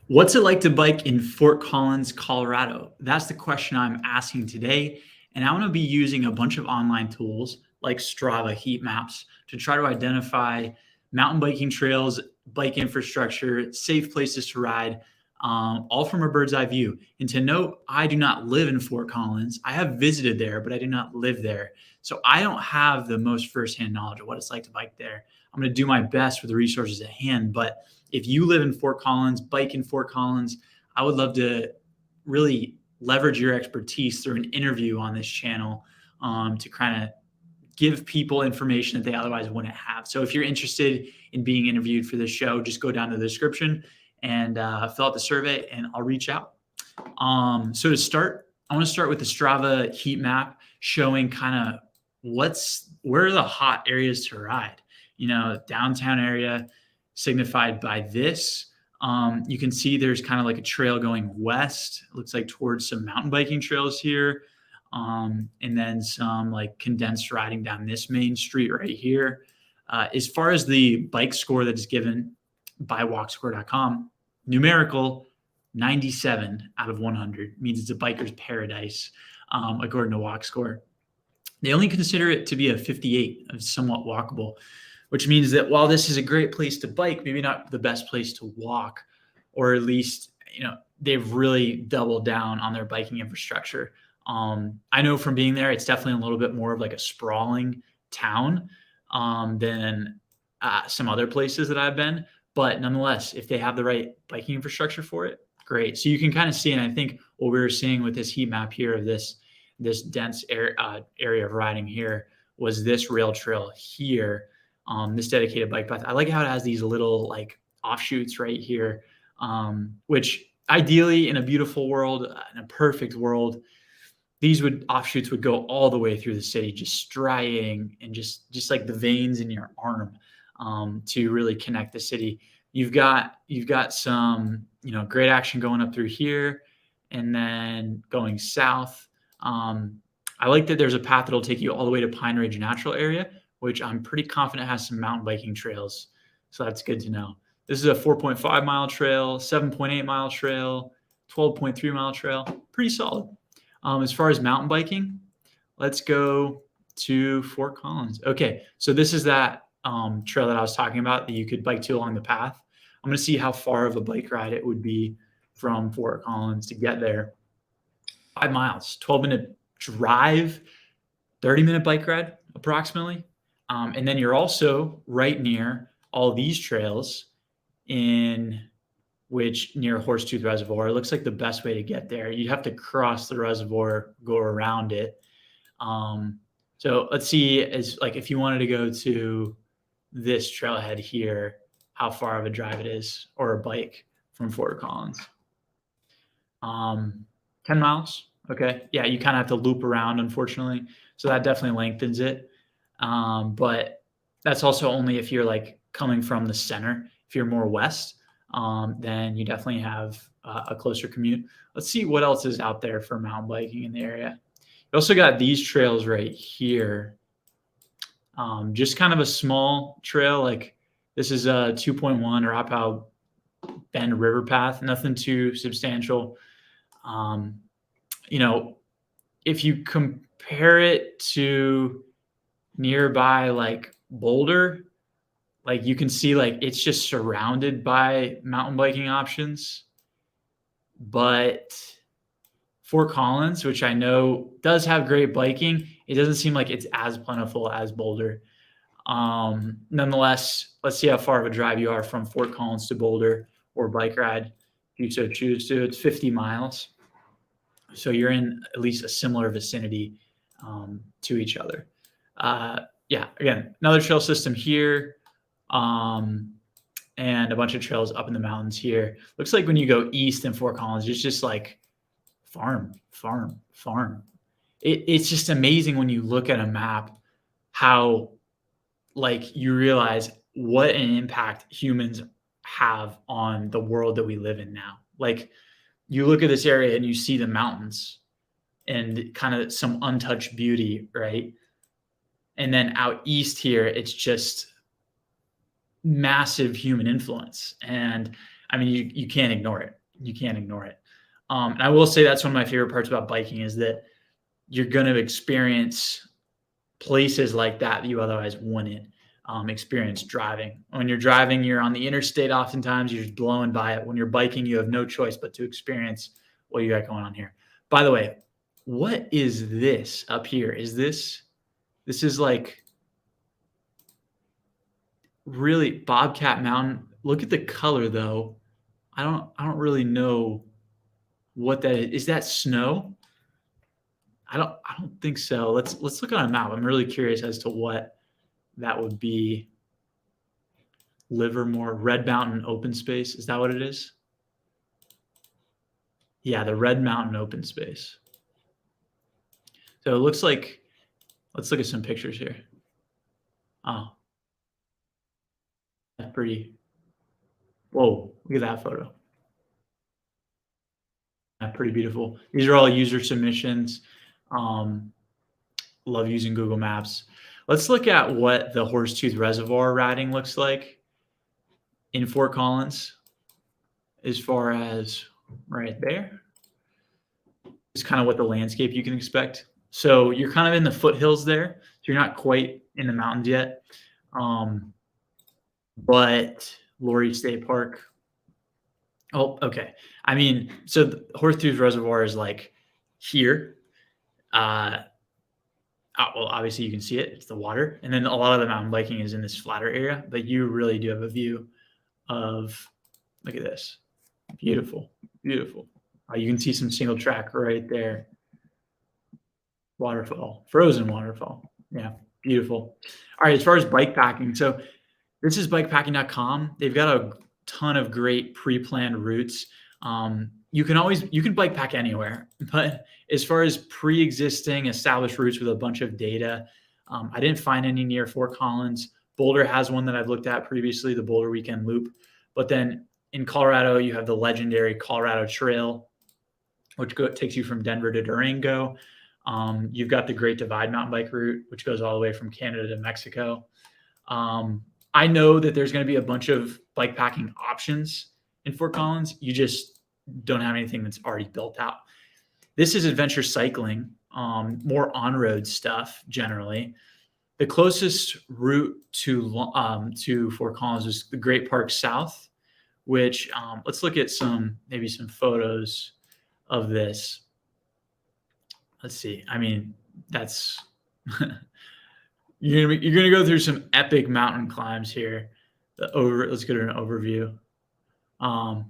What's it like to bike in Fort Collins, Colorado? That's the question I'm asking today. And I'm going to be using a bunch of online tools like Strava Heat Maps to try to identify mountain biking trails, bike infrastructure, safe places to ride, all from a bird's eye view. And to note, I do not live in Fort Collins. I have visited there, but I do not live there. So I don't have the most firsthand knowledge of what it's like to bike there. I'm going to do my best with the resources at hand, but if you live in Fort Collins, bike in Fort Collins, I would love to really leverage your expertise through an interview on this channel to kind of give people information that they otherwise wouldn't have. So if you're interested in being interviewed for this show, just go down to the description and fill out the survey and I'll reach out. So to start, I want to start with the Strava heat map showing kind of where are the hot areas to ride. Downtown area signified by this. You can see there's kind of like a trail going west. It looks like towards some mountain biking trails here. And then some like condensed riding down this main street right here. As far as the bike score that is given by walkscore.com, numerical 97 out of 100 means it's a biker's paradise, according to WalkScore. They only consider it to be a 58, somewhat walkable, which means that while this is a great place to bike, maybe not the best place to walk, or at least, they've really doubled down on their biking infrastructure. I know from being there, it's definitely a little bit more of like a sprawling town than some other places that I've been. But nonetheless, if they have the right biking infrastructure for it, great. So you can kind of see, and I think what we were seeing with this heat map here of this dense area of riding here was this rail trail here. This dedicated bike path. I like how it has these little like offshoots right here, which ideally in a beautiful world, in a perfect world, these offshoots would go all the way through the city, just striating and just like the veins in your arm to really connect the city. You've got some great action going up through here, and then going south. I like that there's a path that'll take you all the way to Pine Ridge Natural Area, which I'm pretty confident has some mountain biking trails. So that's good to know. This is a 4.5 mile trail, 7.8 mile trail, 12.3 mile trail. Pretty solid. As far as mountain biking, let's go to Fort Collins. Okay, so this is that trail that I was talking about that you could bike to along the path. I'm going to see how far of a bike ride it would be from Fort Collins to get there. 5 miles, 12-minute drive, 30-minute bike ride approximately. And then you're also right near all these trails near Horsetooth Reservoir. It looks like the best way to get there. You'd have to cross the reservoir, go around it. So let's see, if you wanted to go to this trailhead here, how far of a drive it is, or a bike from Fort Collins. 10 miles. Okay. Yeah, you kind of have to loop around, unfortunately. So that definitely lengthens it. But that's also only if you're like coming from the center. If you're more west, then you definitely have a closer commute. Let's see what else is out there for mountain biking in the area. You also got these trails right here. Just kind of a small trail. Like this is a 2.1 Arapahoe Bend River Path. Nothing too substantial. If you compare it to nearby like Boulder, like you can see like it's just surrounded by mountain biking options. But Fort Collins, which I know does have great biking, it doesn't seem like it's as plentiful as Boulder. Nonetheless, let's see how far of a drive you are from Fort Collins to Boulder, or bike ride if you so choose to. It's 50 miles. So you're in at least a similar vicinity to each other. Again, another trail system here, and a bunch of trails up in the mountains here. Looks like when you go east in Fort Collins, it's just like farm. It's just amazing when you look at a map how like you realize what an impact humans have on the world that we live in now. Like you look at this area and you see the mountains and kind of some untouched beauty, right? And then out east here, it's just massive human influence. And I mean, you can't ignore it. You can't ignore it. And I will say that's one of my favorite parts about biking is that you're going to experience places like that you otherwise wouldn't experience driving. When you're driving, you're on the interstate. Oftentimes, you're just blowing by it. When you're biking, you have no choice but to experience what you got going on here. By the way, what is this up here? This is like really Bobcat Mountain. Look at the color though. I don't really know what that is. Is that snow? I don't think so. Let's look on a map. I'm really curious as to what that would be. Livermore, Red Mountain Open Space. Is that what it is? Yeah, the Red Mountain Open Space. So it looks like, let's look at some pictures here. Oh, that's pretty. Whoa, look at that photo. Pretty beautiful. These are all user submissions. Um, love using Google Maps. Let's look at what the Horsetooth Reservoir routing looks like in Fort Collins as far as right there. It's kind of what the landscape you can expect. So you're kind of in the foothills there. So you're not quite in the mountains yet. But Laurie State Park. Oh, okay. I mean, so the Horsetooth Reservoir is like here. Well, obviously you can see it. It's the water. And then a lot of the mountain biking is in this flatter area, but you really do have a view of, look at this. Beautiful, beautiful. You can see some single track right there. Waterfall, frozen waterfall. Yeah, beautiful. All right, as far as bike packing, so this is bikepacking.com. They've got a ton of great pre-planned routes. You can bike pack anywhere, but as far as pre-existing established routes with a bunch of data, I didn't find any near Fort Collins. Boulder has one that I've looked at previously, the Boulder Weekend Loop. But then in Colorado, you have the legendary Colorado Trail, which takes you from Denver to Durango. You've got the Great Divide mountain bike route, which goes all the way from Canada to Mexico. I know that there's going to be a bunch of bike packing options in Fort Collins. You just don't have anything that's already built out. This is adventure cycling, more on-road stuff generally. The closest route to Fort Collins is the Great Park South, which let's look at maybe some photos of this. Let's see. I mean, that's you're gonna go through some epic mountain climbs here. Let's go to an overview. Oh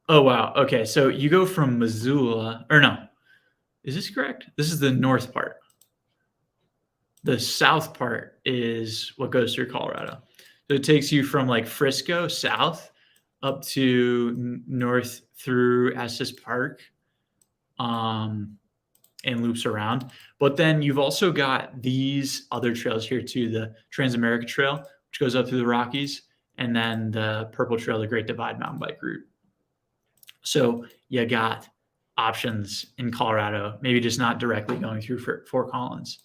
wow. Okay, so you go from Missoula, or no, is this correct? This is the north part. The south part is what goes through Colorado. So it takes you from like Frisco south up to north through Estes Park, and loops around. But then you've also got these other trails here too, the Transamerica Trail, which goes up through the Rockies, and then the Purple Trail, the Great Divide mountain bike route. So you got options in Colorado, maybe just not directly going through Fort Collins.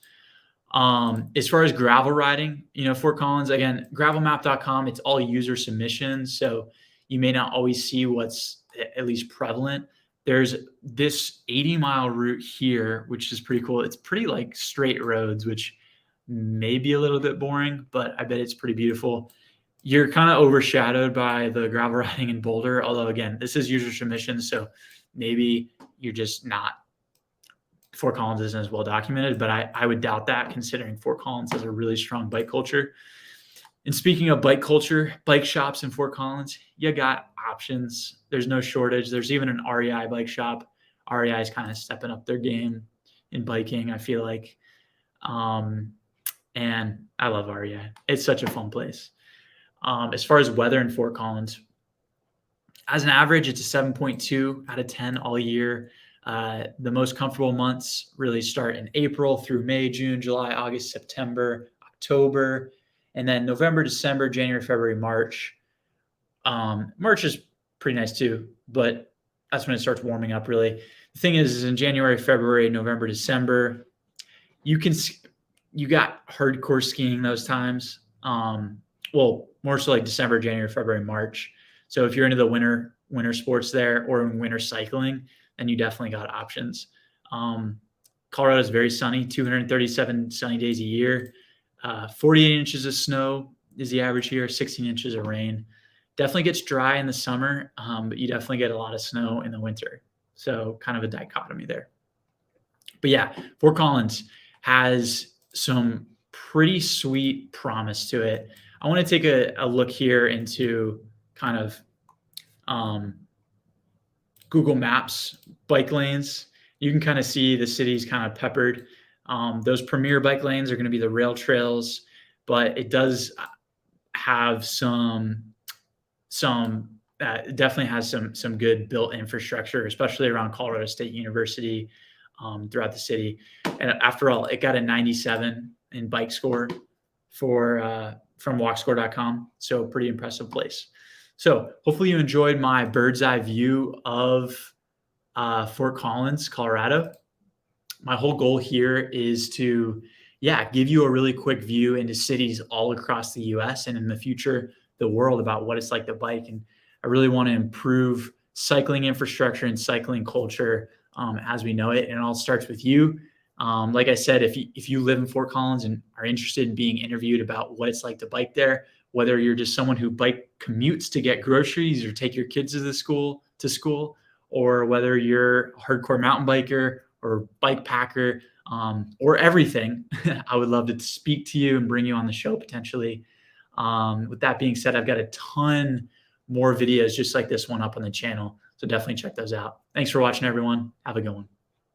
As far as gravel riding, Fort Collins, again, gravelmap.com, it's all user submissions. So you may not always see what's at least prevalent. There's this 80-mile route here, which is pretty cool. It's pretty like straight roads, which may be a little bit boring, but I bet it's pretty beautiful. You're kind of overshadowed by the gravel riding in Boulder. Although again, this is user submission. So maybe you're just not, Fort Collins isn't as well documented, but I would doubt that considering Fort Collins has a really strong bike culture. And speaking of bike culture, bike shops in Fort Collins, you got options. There's no shortage. There's even an REI bike shop. REI is kind of stepping up their game in biking, I feel like. And I love REI. It's such a fun place. As far as weather in Fort Collins, as an average, it's a 7.2 out of 10 all year. The most comfortable months really start in April through May, June, July, August, September, October, and then November, December, January, February, March. March is pretty nice too, but that's when it starts warming up really. The thing is in January, February, November, December, you got hardcore skiing those times. Well, more so like December, January, February, March. So if you're into the winter sports there or in winter cycling, then you definitely got options. Colorado is very sunny, 237 sunny days a year. 48 inches of snow is the average here, 16 inches of rain. Definitely gets dry in the summer, but you definitely get a lot of snow in the winter. So kind of a dichotomy there. But yeah, Fort Collins has some pretty sweet promise to it. I want to take a look here into kind of Google Maps bike lanes. You can kind of see the city's kind of peppered. Those premier bike lanes are going to be the rail trails, but it does have definitely has some good built infrastructure, especially around Colorado State University, throughout the city. And after all, it got a 97 in bike score from walkscore.com. So pretty impressive place. So hopefully you enjoyed my bird's eye view of Fort Collins, Colorado. My whole goal here is to, give you a really quick view into cities all across the US and in the future, the world, about what it's like to bike. And I really want to improve cycling infrastructure and cycling culture as we know it. And it all starts with you. Like I said, if you live in Fort Collins and are interested in being interviewed about what it's like to bike there, whether you're just someone who bike commutes to get groceries or take your kids to school, or whether you're a hardcore mountain biker or bike packer, or everything, I would love to speak to you and bring you on the show potentially. With that being said, I've got a ton more videos just like this one up on the channel. So definitely check those out. Thanks for watching, everyone. Have a good one.